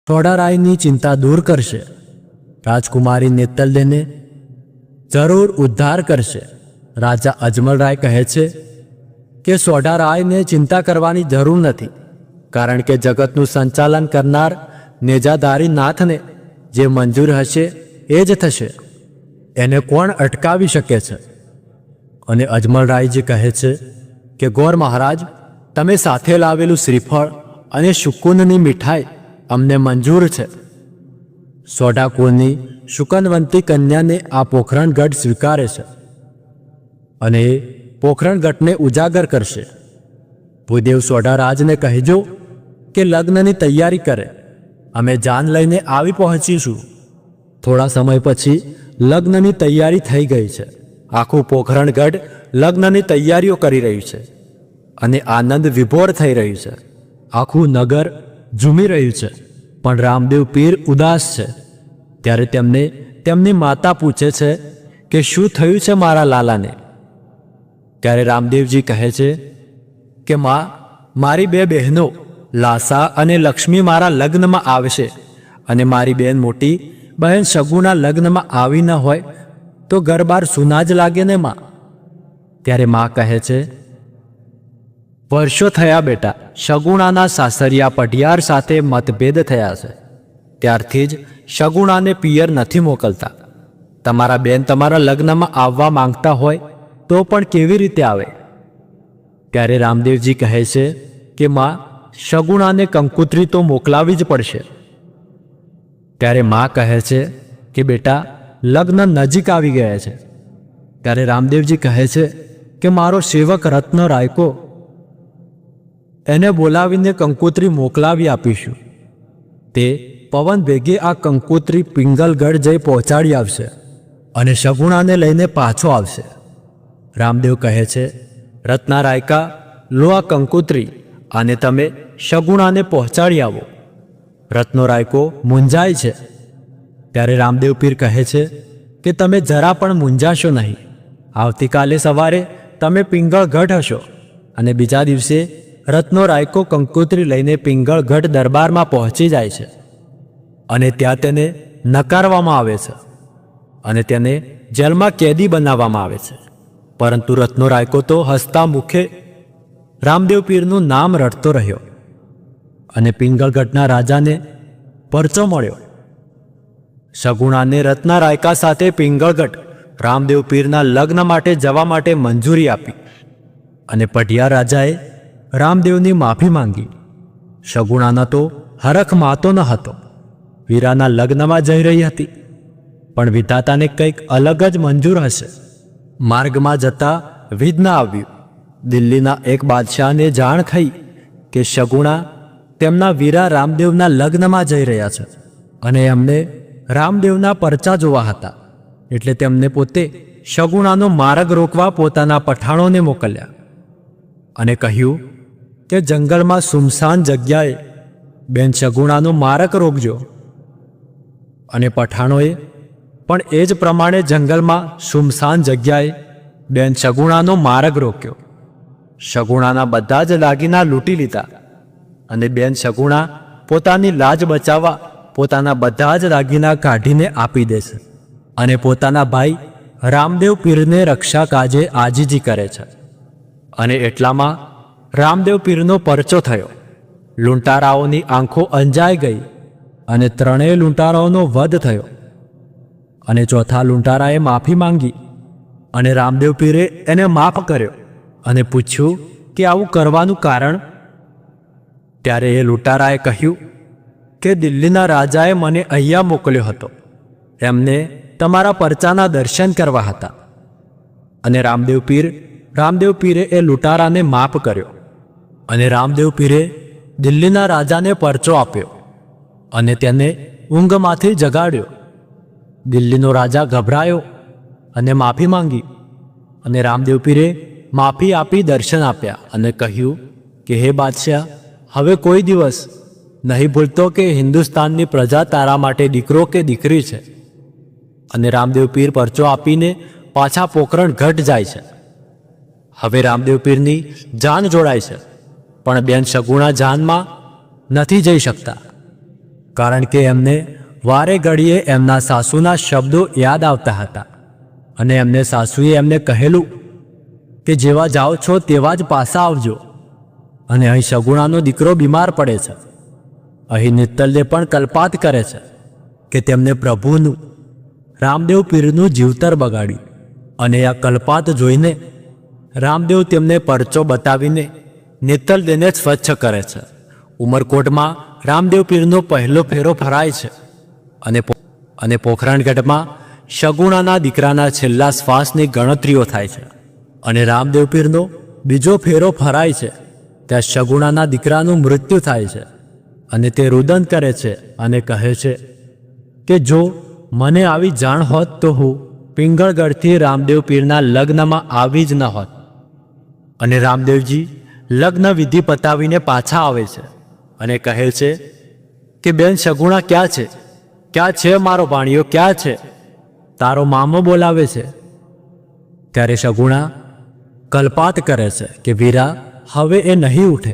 સોઢારાયની ચિંતા દૂર કરશે. રાજકુમારી નેતલદેને જરૂર ઉદ્ધાર કરશે. રાજા અજમલરાય કહે છે કે સોઢારાયને ચિંતા કરવાની જરૂર નથી, કારણ કે જગતનું સંચાલન કરનાર નેજાધારી નાથને જે મંજૂર હશે એ જ થશે. એને કોણ અટકાવી શકે છે? અને અજમલરાયજી કહે છે કે ગોર મહારાજ, તમે સાથે લાવેલું શ્રીફળ અને શુકુનની મીઠાઈ અમને મંજૂર છે. સોઢાકુળની શુકનવંતી કન્યાને આ પોખરણગઢ સ્વીકારે છે અને એ પોખરણગઢને ઉજાગર કરશે. ભૂદેવ સોઢારાજને કહેજો કે લગ્નની તૈયારી કરે. અમે જાન લઈને આવી પહોંચીશું. થોડા સમય પછી લગ્નની તૈયારી થઈ ગઈ છે. આખું પોખરણગઢ લગ્નની તૈયારીઓ કરી રહ્યું છે અને આનંદ વિભોર થઈ રહ્યું છે. આખું નગર ઝૂમી રહ્યું છે, પણ રામદેવ પીર ઉદાસ છે. ત્યારે તેમને તેમની માતા પૂછે છે કે શું થયું છે મારા લાલાને? ત્યારે રામદેવજી કહે છે કે માં, મારી બે બહેનો લાસા અને લક્ષ્મી મારા લગ્નમાં આવશે અને મારી બહેન મોટી બહેન શગુના લગ્નમાં આવી ન હોય તો ઘર બાર સૂના જ લાગે ને માં. ત્યારે માં કહે છે, વર્ષો થયા બેટા, શગુણાના સાસરિયા પઢિયાર સાથે મતભેદ થયા છે. ત્યારથી જ શગુણાને પિયર નથી મોકલતા. તમારા બેન તમારા લગ્નમાં આવવા માંગતા હોય તો પણ કેવી રીતે આવે? ત્યારે રામદેવજી કહે છે કે માં, શગુણાને કંકુત્રી તો મોકલાવી જ પડશે. ત્યારે માં કહે છે કે બેટા, લગ્ન નજીક આવી ગયા છે. ત્યારે રામદેવજી કહે છે કે મારો સેવક રત્ન રાયકો, એને બોલાવીને કંકુત્રી મોકલાવી આપીશું. તે પવન ભેગે આ કંકુત્રી પિંગલગઢ જઈ પહોંચાડી આવશે અને શગુણાને લઈને પાછો આવશે. રામદેવ કહે છે, રત્ના રાયકા, લો આ કંકુત્રી અને તમે શગુણાને પહોંચાડી આવો. રત્નો રાયકો મૂંઝાય છે. ત્યારે રામદેવ પીર કહે છે કે તમે જરા પણ મૂંઝાશો નહીં. આવતીકાલે સવારે તમે પિંગળગઢ હશો અને બીજા દિવસે રત્નો રાયકો કંકુત્રી લઈને પિંગળગઢ દરબારમાં પહોંચી જાય છે અને ત્યાં તેને નકારવામાં આવે છે અને તેને જેલમાં કેદી બનાવવામાં આવે છે. પરંતુ રત્નો રાયકો તો હસતા મુખે રામદેવ પીરનું નામ રટતો રહ્યો અને પિંગળગઢના રાજાને પરચો મળ્યો. શગુણાને રત્ના રાયકા સાથે પિંગળગઢ રામદેવ પીરના લગ્ન માટે જવા માટે મંજૂરી આપી અને પઢિયાર રાજાએ રામદેવની માફી માંગી. શગુણાના તો હરખ માતો ન હતો. વીરાના લગ્નમાં જઈ રહી હતી, પણ વિધાતાને કંઈક અલગ જ મંજૂર હશે. માર્ગમાં જતા વિઘ્ન આવ્યું. દિલ્હીના એક બાદશાહને જાણ થઈ કે શગુણા તેમના વીરા રામદેવના લગ્નમાં જઈ રહ્યા છે અને એમને રામદેવના પરચા જોવા હતા. એટલે તેમને પોતે શગુણાનો માર્ગ રોકવા પોતાના પઠાણોને મોકલ્યા અને કહ્યું કે જંગલમાં સુમસાન જગ્યાએ બેન શગુણાનો માર્ગ રોકજો. અને પઠાણોએ પણ એ જ પ્રમાણે જંગલમાં સુમસાન જગ્યાએ બેન શગુણાનો માર્ગ રોક્યો. શગુણાના બધા જ દાગીના લૂંટી લીધા અને બેન શગુણા પોતાની લાજ બચાવવા પોતાના બધા જ દાગીના કાઢીને આપી દેશે અને પોતાના ભાઈ રામદેવ પીરને રક્ષા કાજે આજીજી કરે છે. અને એટલામાં રામદેવ પીરનો પરચો થયો. લૂંટારાઓની આંખો અંજાઈ ગઈ અને ત્રણેય લૂંટારાઓનો વધ થયો. અને ચોથા લૂંટારાએ માફી માંગી અને રામદેવ પીરે એને માફ કર્યો અને પૂછ્યું કે આવું કરવાનું કારણ? ત્યારે એ લૂંટારાએ કહ્યું કે દિલ્હીના રાજાએ મને અહીંયા મોકલ્યો હતો. એમને તમારા પરચાના દર્શન કરવા હતા. અને રામદેવ પીરે એ લૂંટારાને માફ કર્યો અને રામદેવ પીરે દિલ્હીના રાજાને પરચો આપ્યો અને તેને ઊંઘમાંથી જગાડ્યો. દિલ્હીનો રાજા ગભરાયો અને માફી માંગી અને રામદેવ પીરે માફી આપી દર્શન આપ્યા અને કહ્યું કે હે બાદશાહ, હવે કોઈ દિવસ નહીં ભૂલતો કે હિન્દુસ્તાનની પ્રજા તારા માટે દીકરો કે દીકરી છે. અને રામદેવ પીર પરચો આપીને પાછા પોખરણગઢ જાય છે. હવે રામદેવ પીરની જાન જોડાય છે, પણ બેન શગુણા જાનમાં નથી જઈ શકતા, કારણ કે એમને વારે ઘડીએ એમના સાસુના શબ્દો યાદ આવતા હતા અને એમને સાસુએ એમને કહેલું કે જેવા જાઓ છો તેવા જ પાછા આવજો. અને અહીં સગુણાનો દીકરો બીમાર પડે છે. અહીં નિત્તલને પણ કલ્પાત કરે છે કે તેમને પ્રભુનું રામદેવ પીરનું જીવતર બગાડ્યું. અને આ કલ્પાત જોઈને રામદેવ તેમને પરચો બતાવીને નિત્તલદેને સ્વચ્છ કરે છે. ઉમરકોટમાં રામદેવ પીરનો પહેલો ફેરો ફરાય છે અને પોખરણગઢમાં સગુણાના દીકરાના છેલ્લા શ્વાસની ગણતરીઓ થાય છે. અને રામદેવ પીરનો બીજો ફેરો ફરાય છે. ત્યાં સગુણાના દીકરાનું મૃત્યુ થાય છે અને તે રુદન કરે છે અને કહે છે કે જો મને આવી જાણ હોત તો હું પિંગળગઢથી રામદેવ પીરના લગ્નમાં આવી જ ન હોત. અને રામદેવજી લગ્ન વિધિ પતાવીને પાછા આવે છે અને કહે છે કે બેન સગુણા ક્યાં છે? ક્યાં છે મારો ભાણિયો? ક્યાં છે? તારો મામો બોલાવે છે. ત્યારે સગુણા કલ્પાત કરે છે કે વીરા હવે એ નહીં ઉઠે,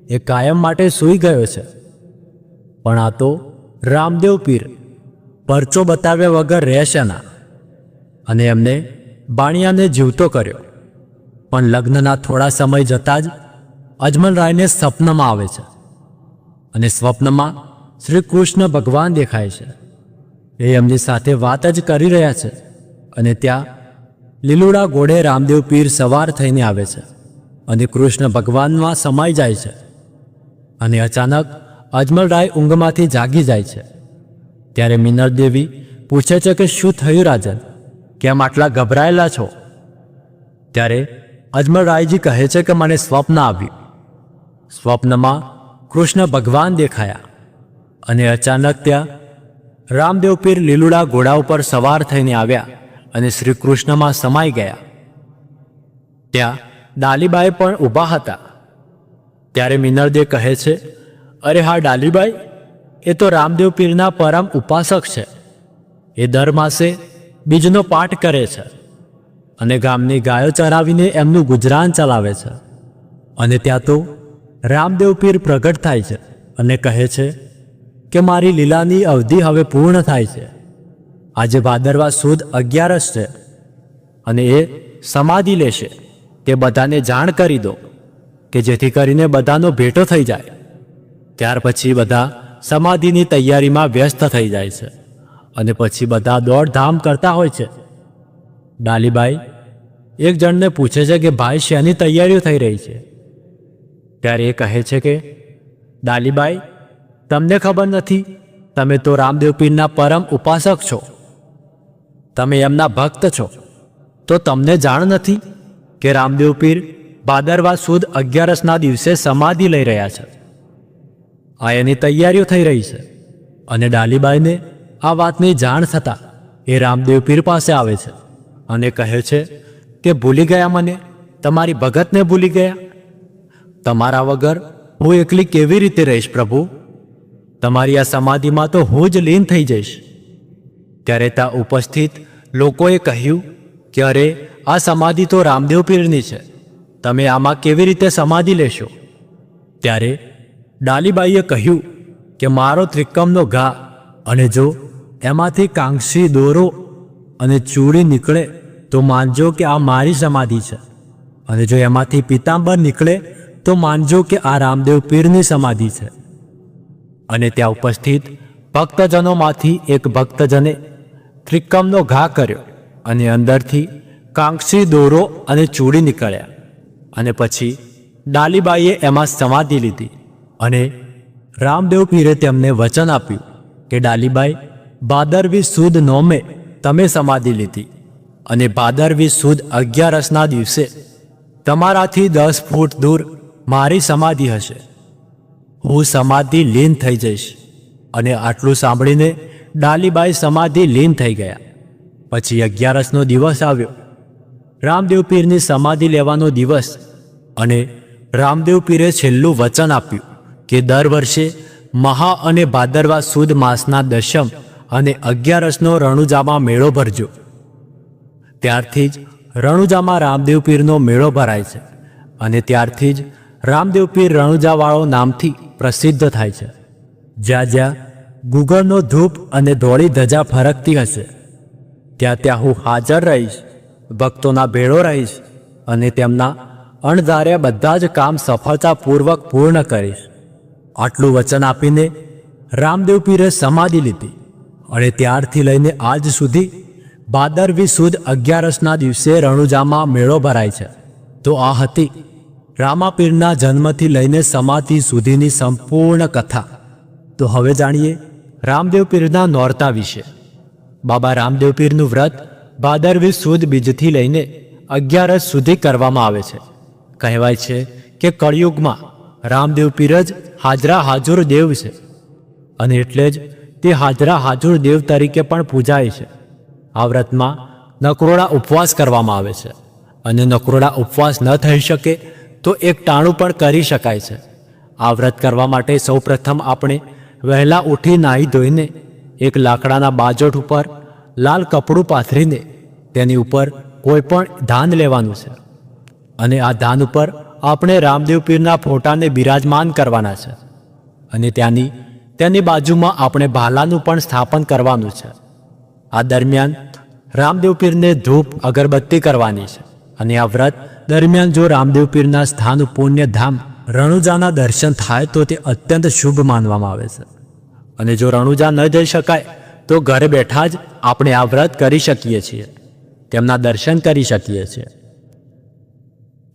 એ કાયમ માટે સૂઈ ગયો છે. પણ આ તો રામદેવ પીર પરચો બતાવ્યા વગર રહેશે ના. અને એમને બાણિયાને જીવતો કર્યો. પણ લગ્નના થોડા સમય જતાં જ અજમલરાયને સ્વપ્નમાં આવે છે અને સ્વપ્નમાં શ્રી કૃષ્ણ ભગવાન દેખાય છે. એ એમની સાથે વાત જ કરી રહ્યા છે અને ત્યાં લીલુડા ઘોડે રામદેવ પીર સવાર થઈને આવે છે અને કૃષ્ણ ભગવાનમાં સમાઈ જાય છે. અને અચાનક અજમલરાય ઊંઘમાંથી જાગી જાય છે. ત્યારે મિનળ દેવી પૂછે છે કે શું થયું રાજન? કેમ આટલા ગભરાયેલા છો? ત્યારે અજમલરાયજી કહે છે કે મને સ્વપ્ન આવ્યું. સ્વપ્નમાં કૃષ્ણ ભગવાન દેખાયા અને અચાનક ત્યાં રામદેવ પીર લીલુડા ઘોડા ઉપર સવાર થઈને આવ્યા અને શ્રી કૃષ્ણમાં સમાઈ ગયા. ત્યાં ડાલીબાઈ પણ ઊભા હતા. ત્યારે મિનળદે કહે છે, અરે હા ડાલીબાઈ, એ તો રામદેવ પીરના પરમ ઉપાસક છે. એ દર માસે બીજનો પાઠ કરે છે અને ગામની ગાયો ચરાવીને એમનું ગુજરાન ચલાવે છે. અને ત્યાં તો રામદેવ પીર પ્રગટ થાય છે અને કહે છે કે મારી લીલાની અવધિ હવે પૂર્ણ થાય છે. આજે ભાદરવા સુદ 11 છે અને એ સમાધિ લેશે તે બધાને જાણ કરી દો કે જેથી કરીને બધાનો ભેટો થઈ જાય. ત્યાર પછી બધા સમાધિની તૈયારીમાં વ્યસ્ત થઈ જાય છે અને પછી બધા દોડધામ કરતા હોય છે. ડાલીબાઈ એક જણને પૂછે છે કે ભાઈ શેની તૈયારીઓ થઈ રહી છે? ત્યારે એ કહે છે કે ડાલીબાઈ, તમને ખબર નથી? તમે તો રામદેવ પીરના પરમ ઉપાસક છો, તમે એમના ભક્ત છો, તો તમને જાણ નથી કે રામદેવ પીર ભાદરવા સુદ 11ના દિવસે સમાધિ લઈ રહ્યા છે. આ એની તૈયારીઓ થઈ રહી છે. અને ડાલીબાઈને આ વાતની જાણ થતાં એ રામદેવ પીર પાસે આવે છે અને કહે છે કે ભૂલી ગયા મને? તમારી ભગતને ભૂલી ગયા? તમારા વગર હું એકલી કેવી રીતે રહીશ પ્રભુ? તમારી આ સમાધિમાં તો હું જ લીન થઈ જઈશ. ત્યારે ત્યાં ઉપસ્થિત લોકોએ કહ્યું કે અરે આ સમાધિ તો રામદેવ પીરની છે, તમે આમાં કેવી રીતે સમાધિ લેશો? ત્યારે ડાલીબાઈએ કહ્યું કે મારો ત્રિકમનો ઘા, અને જો એમાંથી કાંક્ષી દોરો અને ચૂડી નીકળે તો માનજો કે આ મારી સમાધિ છે, અને જો એમાંથી પીતાંબર નીકળે તો માનજો કે આ રામદેવ પીરની સમાધિ છે. અને ત્યાં ઉપસ્થિત ભક્તજનોમાંથી એક ભક્તજને ત્રિકમનો ઘા કર્યો અને અંદરથી કાંક્ષી દોરો અને ચૂડી નીકળ્યા. અને પછી ડાલીબાઈએ એમાં સમાધિ લીધી. અને રામદેવ પીરે તેમને વચન આપ્યું કે ડાલીબાઈ, ભાદરવી સુદ 9 તમે સમાધિ લીધી અને ભાદરવી સુદ 11ના દિવસે તમારાથી 10 ફૂટ દૂર મારી સમાધિ હશે. હું સમાધિ લીન થઈ જઈશ. અને આટલું સાંભળીને ડાલીબાઈ સમાધિ લીન થઈ ગયા. પછી 11નો દિવસ આવ્યો, રામદેવ પીરની સમાધિ લેવાનો દિવસ. અને રામદેવ પીરે છેલ્લું વચન આપ્યું કે દર વર્ષે મહા અને ભાદરવા સુદ માસના 10મ અને 11નો રણુજામાં મેળો ભરજો. ત્યારથી જ રણુજામાં રામદેવ પીરનો મેળો ભરાય છે અને ત્યારથી જ રામદેવ પીર રણુજાવાળો નામથી પ્રસિદ્ધ થાય છે. જ્યાં જ્યાં ગુગળનો ધૂપ અને ધોળી ધજા ફરકતી હશે, ત્યાં હું હાજર રહીશ, ભક્તોના ભેળો રહીશ અને તેમના અણધાર્યા બધા જ કામ સફળતાપૂર્વક પૂર્ણ કરીશ. આટલું વચન આપીને રામદેવ પીરે સમાધિ લીધી અને ત્યારથી લઈને આજ સુધી ભાદરવી સુદ 11ના દિવસે રણુજામાં મેળો ભરાય છે. તો આ હતી રામાપીરના જન્મથી લઈને સમાધિ સુધીની સંપૂર્ણ કથા. તો હવે જાણીએ રામદેવ પીરના નોરતા વિશે. બાબા રામદેવ પીરનું વ્રત ભાદરવી સુદ બીજથી લઈને 11 સુધી કરવામાં આવે છે. કહેવાય છે કે કળિયુગમાં રામદેવ પીર જ હાજરા હાજુર દેવ છે અને એટલે જ તે હાજરા હાજુર દેવ તરીકે પણ પૂજાય છે. આ વ્રતમાં નકરોડા ઉપવાસ કરવામાં આવે છે અને નકરોડા ઉપવાસ ન થઈ શકે તો એક ટાણું પણ કરી શકાય છે. આ વ્રત કરવા માટે સૌપ્રથમ આપણે વહેલા ઉઠી નાહી ધોઈને એક લાકડાના બાજોટ ઉપર લાલ કપડું પાથરીને તેની ઉપર કોઈ પણ ધાન લેવાનું છે અને આ ધાન ઉપર આપણે રામદેવ પીરના ફોટાને બિરાજમાન કરવાના છે અને તેની બાજુમાં આપણે ભાલાનું પણ સ્થાપન કરવાનું છે. આ દરમિયાન રામદેવ પીરને ધૂપ અગરબત્તી કરવાની છે અને આ વ્રત દરમિયાન જો રામદેવ પીરના સ્થાન પુણ્ય ધામ રણુજાના દર્શન થાય તો તે અત્યંત શુભ માનવામાં આવે છે. અને જો રણુજા ન જઈ શકાય તો ઘરે બેઠા જ આપણે આ વ્રત કરી શકીએ છીએ, તેમના દર્શન કરી શકીએ છીએ.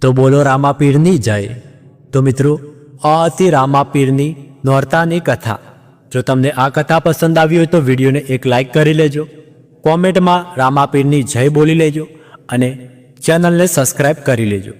તો બોલો રામાપીરની જય. તો મિત્રો, આ હતી રામાપીરની નોરતાની કથા. જો તમને આ કથા પસંદ આવી હોય તો વિડીયોને એક લાઈક કરી લેજો, કોમેન્ટમાં રામાપીરની જય બોલી લેજો અને ચેનલને સબસ્ક્રાઈબ કરી લેજો.